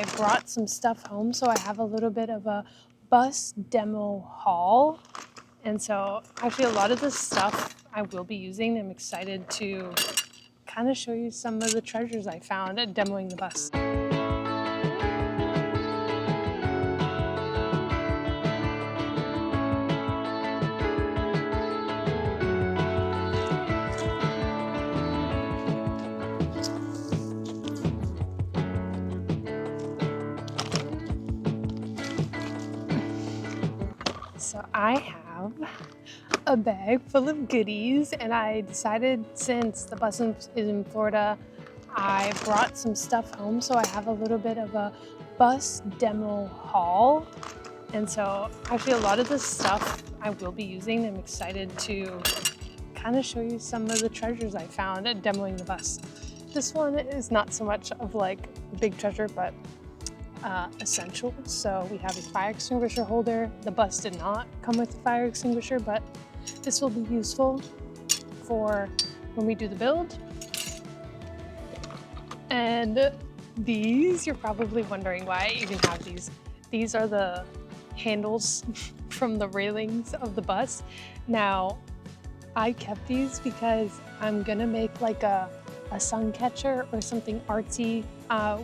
I brought some stuff home, so I have a little bit of a bus demo haul. And so actually a lot of this stuff I will be using. I'm excited to kind of show you some of the treasures I found at demoing the bus. So I have a bag full of goodies, and I decided since the bus is in Florida, I brought some stuff home, so I have a little bit of a bus demo haul. And so actually a lot of this stuff I will be using. I'm excited to kind of show you some of the treasures I found at demoing the bus. This one is not so much of like a big treasure, but essential. So we have a fire extinguisher holder. The bus did not come with a fire extinguisher, but this will be useful for when we do the build. And these, you're probably wondering why I even have these. These are the handles from the railings of the bus. Now, I kept these because I'm gonna make like a sun catcher or something artsy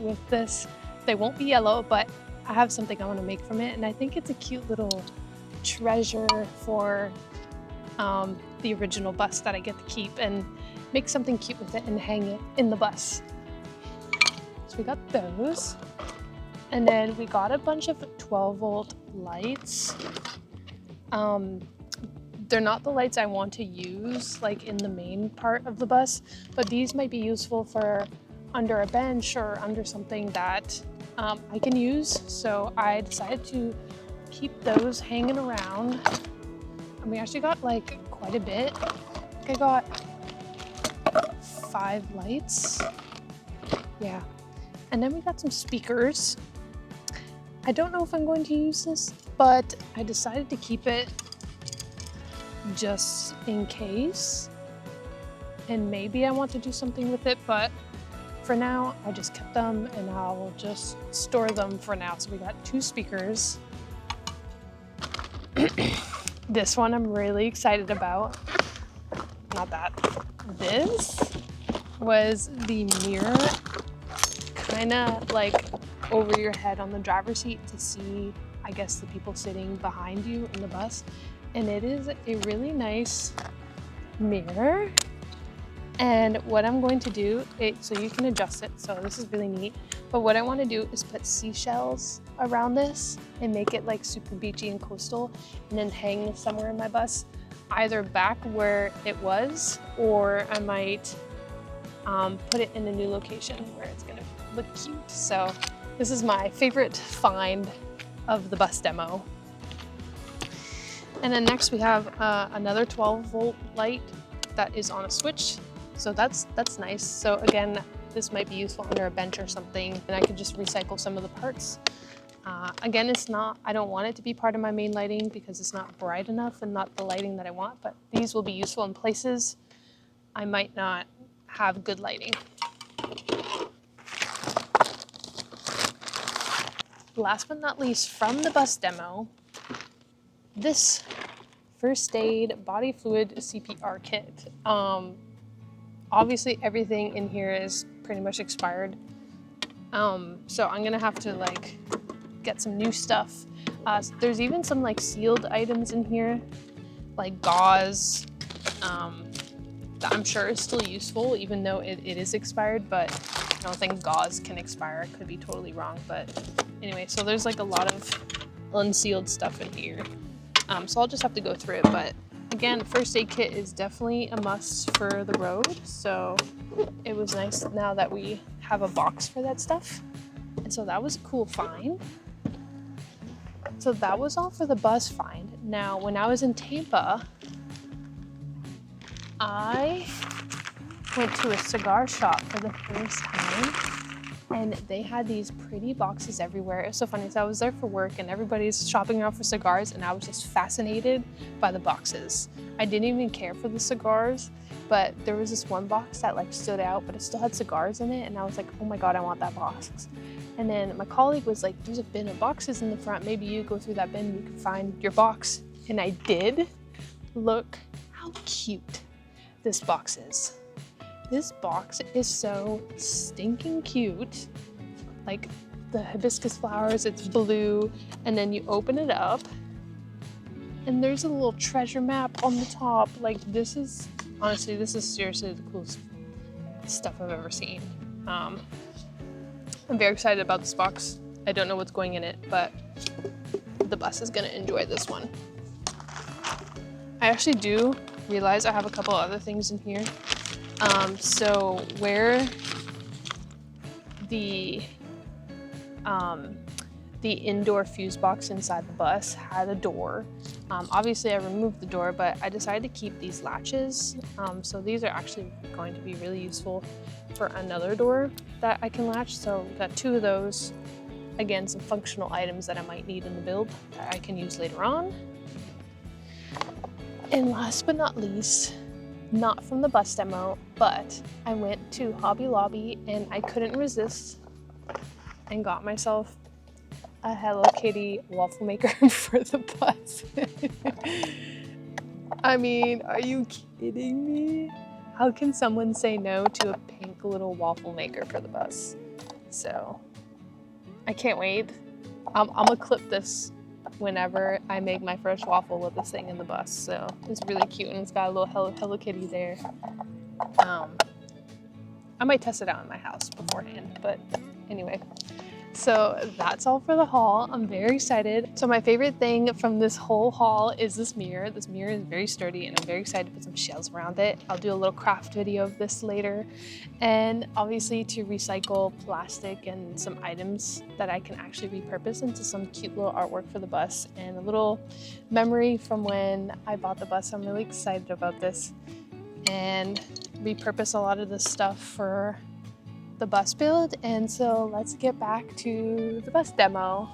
with this. They won't be yellow, but I have something I want to make from it, and I think it's a cute little treasure for the original bus that I get to keep, and make something cute with it and hang it in the bus. So we got those, and then we got a bunch of 12-volt lights. They're not the lights I want to use like in the main part of the bus, but these might be useful for under a bench or under something that I can use. So I decided to keep those hanging around. And we actually got like quite a bit. I think I got 5 lights. Yeah. And then we got some speakers. I don't know if I'm going to use this, but I decided to keep it just in case. And maybe I want to do something with it, but for now, I just kept them and I'll just store them for now. So we got 2 speakers. This one I'm really excited about. Not that. This was the mirror, kind of like over your head on the driver's seat to see, I guess, the people sitting behind you in the bus. And it is a really nice mirror. And what I'm going to do, so you can adjust it, so this is really neat. But what I want to do is put seashells around this and make it like super beachy and coastal, and then hang this somewhere in my bus, either back where it was, or I might put it in a new location where it's gonna look cute. So this is my favorite find of the bus demo. And then next we have another 12-volt light that is on a switch. So that's nice. So again, this might be useful under a bench or something, and I could just recycle some of the parts. Again, I don't want it to be part of my main lighting because it's not bright enough and not the lighting that I want, but these will be useful in places I might not have good lighting. Last but not least, from the bus demo, this first aid body fluid CPR kit. Obviously everything in here is pretty much expired. So I'm gonna have to like get some new stuff. There's even some like sealed items in here, like gauze, that I'm sure is still useful even though it is expired, but I don't think gauze can expire. I could be totally wrong, but anyway, so there's like a lot of unsealed stuff in here. So I'll just have to go through it, but again, first aid kit is definitely a must for the road. So it was nice now that we have a box for that stuff. And so that was a cool find. So that was all for the bus find. Now, when I was in Tampa, I went to a cigar shop for the first time, and they had these pretty boxes everywhere. It was so funny. So I was there for work and everybody's shopping around for cigars, and I was just fascinated by the boxes. I didn't even care for the cigars, but there was this one box that like stood out, but it still had cigars in it, and I was like, oh my God, I want that box. And then my colleague was like, there's a bin of boxes in the front. Maybe you go through that bin, you can find your box. And I did. Look how cute this box is. This box is so stinking cute. Like the hibiscus flowers, it's blue. And then you open it up and there's a little treasure map on the top. Like this is, honestly, this is seriously the coolest stuff I've ever seen. I'm very excited about this box. I don't know what's going in it, but the bus is gonna enjoy this one. I actually do realize I have a couple other things in here. So where the indoor fuse box inside the bus had a door. Obviously I removed the door, but I decided to keep these latches. So these are actually going to be really useful for another door that I can latch. So we've got 2 of those. Again, some functional items that I might need in the build that I can use later on. And last but not least, not from the bus demo, but I went to Hobby Lobby and I couldn't resist and got myself a Hello Kitty waffle maker for the bus. I mean, are you kidding me? How can someone say no to a pink little waffle maker for the bus? So I can't wait. I'm gonna clip this whenever I make my first waffle with this thing in the bus. So it's really cute and it's got a little Hello Kitty there. I might test it out in my house beforehand, but anyway. So that's all for the haul. I'm very excited. So my favorite thing from this whole haul is this mirror. This mirror is very sturdy and I'm very excited to put some shells around it. I'll do a little craft video of this later. And obviously to recycle plastic and some items that I can actually repurpose into some cute little artwork for the bus and a little memory from when I bought the bus. I'm really excited about this and repurpose a lot of this stuff for the bus build. And so let's get back to the bus demo.